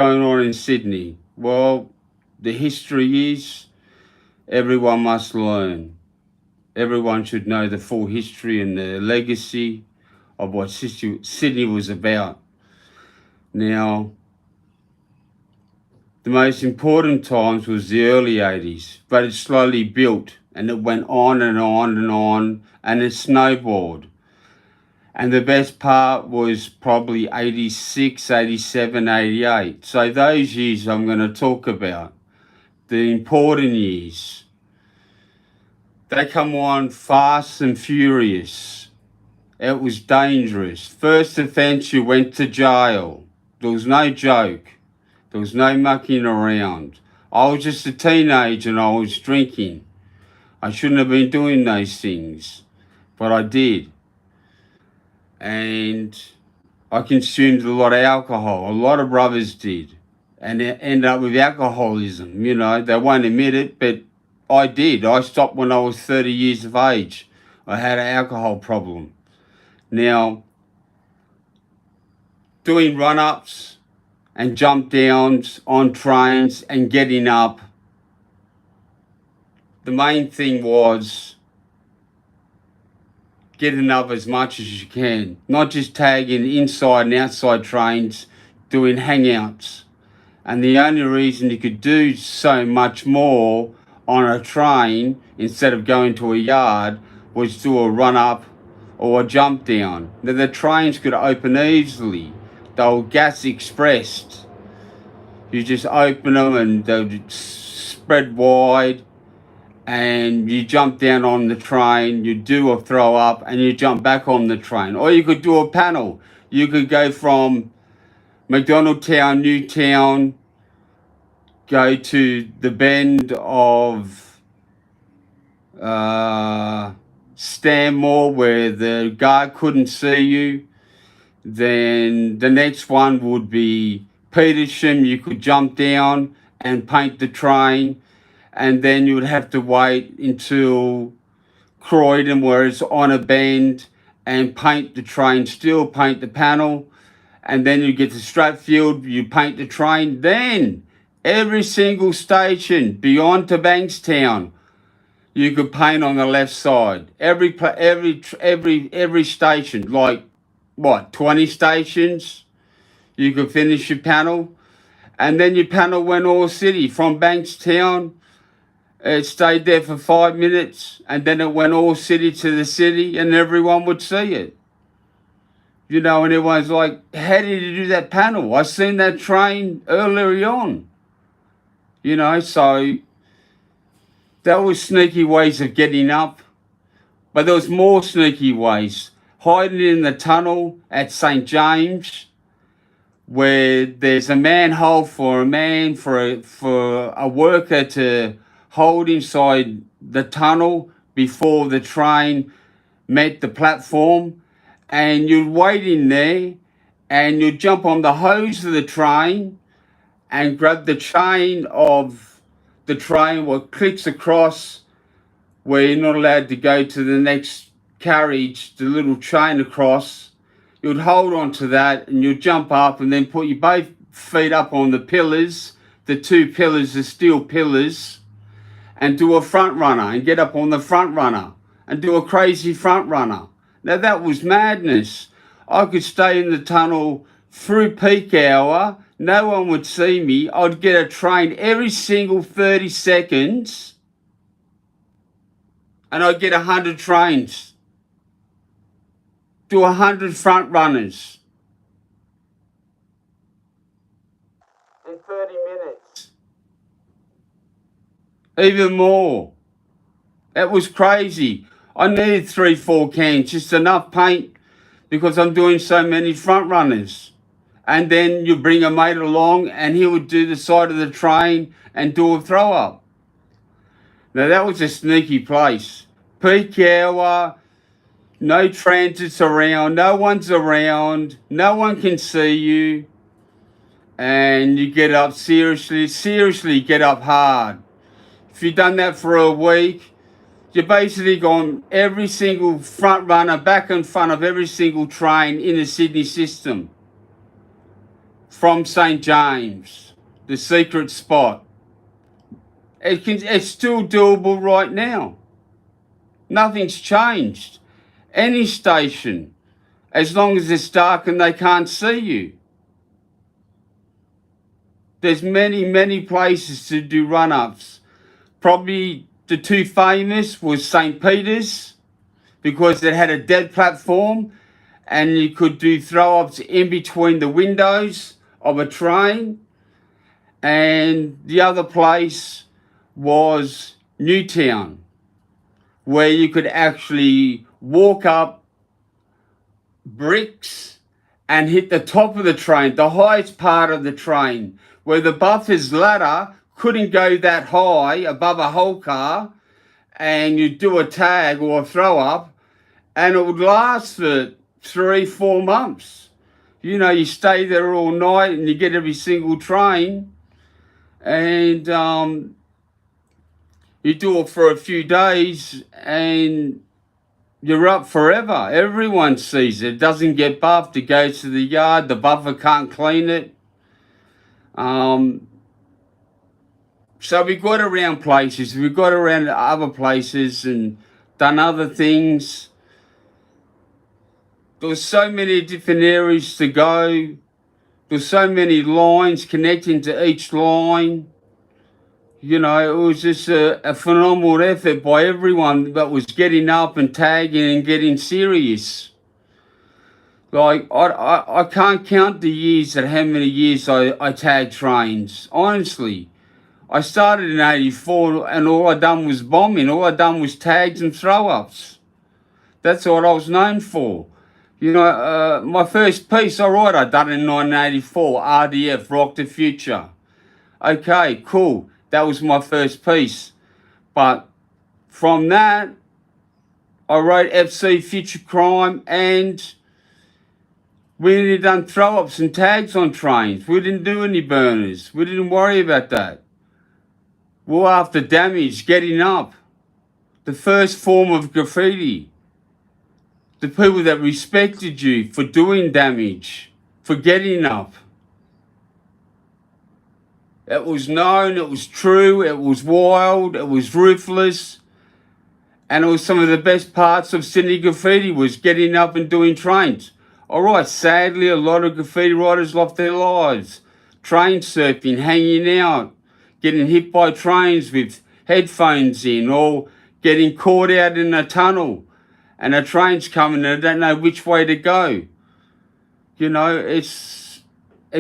going on in Sydney? Well, the history is everyone must learn. Everyone should know the full history and the legacy of what Sydney was about. Now, the most important times was the early 80s, but it slowly built and it went on and on and on, and it snowballed. And the best part was probably 86, 87, 88. So those years I'm going to talk about, the important years. They come on fast and furious. It was dangerous. First offence, you went to jail. There was no joke. There was no mucking around. I was just a teenager and I was drinking. I shouldn't have been doing those things, but I did. And I consumed a lot of alcohol. A lot of brothers did. And it ended up with alcoholism. You know, they won't admit it, but I did. I stopped when I was 30 years of age. I had an alcohol problem. Now, doing run-ups and jump downs on trains and getting up, the main thing was getting up as much as you can, not just tagging inside and outside trains, doing hangouts. And the only reason you could do so much more on a train instead of going to a yard was do a run up or a jump down. Now the trains could open easily. They were gas expressed. You just open them and they would spread wide, and you jump down on the train, you do a throw up and you jump back on the train. Or you could do a panel. You could go from McDonald Town, Newtown, go to the bend of Stanmore where the guard couldn't see you. Then the next one would be Petersham. You could jump down and paint the train, and then you would have to wait until Croydon where it's on a bend and paint the train, still paint the panel, and then you get to Stratfield, you paint the train. Then every single station beyond to Bankstown, you could paint on the left side. Every station, like what, 20 stations, you could finish your panel. And then your panel went all city from Bankstown. It stayed there for 5 minutes, and then it went all city to the city, and everyone would see it. You know, and everyone's like, how did you do that panel? I seen that train earlier on. You know, so that was sneaky ways of getting up. But there was more sneaky ways. Hiding in the tunnel at St. James, where there's a manhole for a worker to hold inside the tunnel before the train met the platform, and you'd wait in there and you'd jump on the hose of the train and grab the chain of the train what clicks across where you're not allowed to go to the next carriage, the little chain across. You'd hold on to that and you'd jump up and then put your both feet up on the pillars, the two pillars, the steel pillars, and do a front runner and get up on the front runner and do a crazy front runner. Now that was madness. I could stay in the tunnel through peak hour. No one would see me. I'd get a train every single 30 seconds and I'd get 100 trains. Do 100 front runners in 30 minutes. Even more. It was crazy. I needed 3-4 cans, just enough paint, because I'm doing so many front runners. And then you bring a mate along and he would do the side of the train and do a throw up. Now that was a sneaky place. Peak hour, no transits around, no one's around, no one can see you. And you get up seriously get up hard. If you've done that for a week, you're basically gone every single front runner back in front of every single train in the Sydney system. from St. James, the secret spot. It's still doable right now. Nothing's changed. Any station, as long as it's dark and they can't see you. There's many places to do run-ups. Probably the two famous was St. Peter's, because it had a dead platform and you could do throw-ups in between the windows of a train. And the other place was Newtown, where you could actually walk up bricks and hit the top of the train, the highest part of the train, where the buffer's ladder couldn't go that high above a whole car, and you do a tag or a throw up, and it would last for 3-4 months. You know, you stay there all night and you get every single train, and you do it for a few days and you're up forever. Everyone sees it. It doesn't get buffed. It goes to the yard. The buffer can't clean it. So we got around places. We got around other places and done other things. There were so many different areas to go. There were so many lines connecting to each line. You know, it was just a phenomenal effort by everyone that was getting up and tagging and getting serious. Like, I can't count the years at how many years I tagged trains. Honestly, I started in 84 and all I done was bombing. All I done was tags and throw-ups. That's what I was known for. You know, my first piece, all right, I done in 1984, RDF, Rock the Future. Okay, cool. That was my first piece. But from that, I wrote FC Future Crime, and we only done throw-ups and tags on trains. We didn't do any burners. We didn't worry about that. We were after damage, getting up. The first form of graffiti. The people that respected you for doing damage, for getting up. It was known, it was true, it was wild, it was ruthless. And it was some of the best parts of Sydney graffiti was getting up and doing trains. All right, sadly, a lot of graffiti writers lost their lives. Train surfing, hanging out, getting hit by trains with headphones in, or getting caught out in a tunnel and a train's coming and they don't know which way to go. You know, it's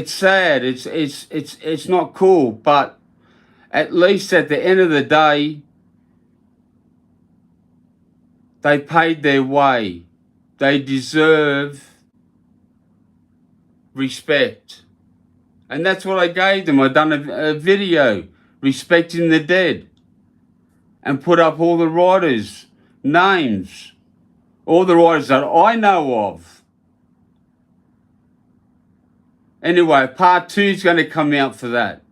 sad, it's not cool, but at least at the end of the day, they paid their way. They deserve respect. And that's what I gave them. I done a video respecting the dead and put up all the writers' names, all the writers that I know of. Anyway, part 2 is going to come out for that.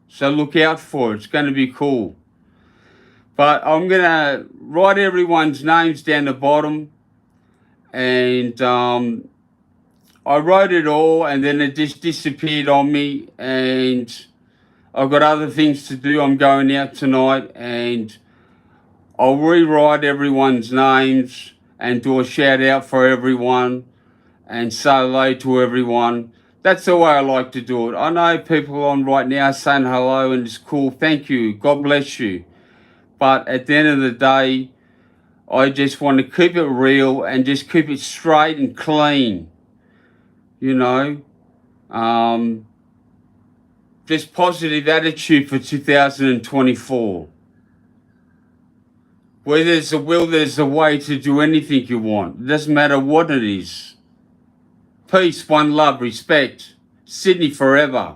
So look out for it. It's going to be cool. But I'm going to write everyone's names down the bottom. And I wrote it all and then it just disappeared on me. And I've got other things to do. I'm going out tonight and I'll rewrite everyone's names and do a shout out for everyone and say hello to everyone. That's the way I like to do it. I know people on right now saying hello and it's cool. Thank you. God bless you. But at the end of the day, I just want to keep it real and just keep it straight and clean. You know, just positive attitude for 2024. Where there's a will, there's a way to do anything you want. It doesn't matter what it is. Peace, one love, respect. Sydney forever.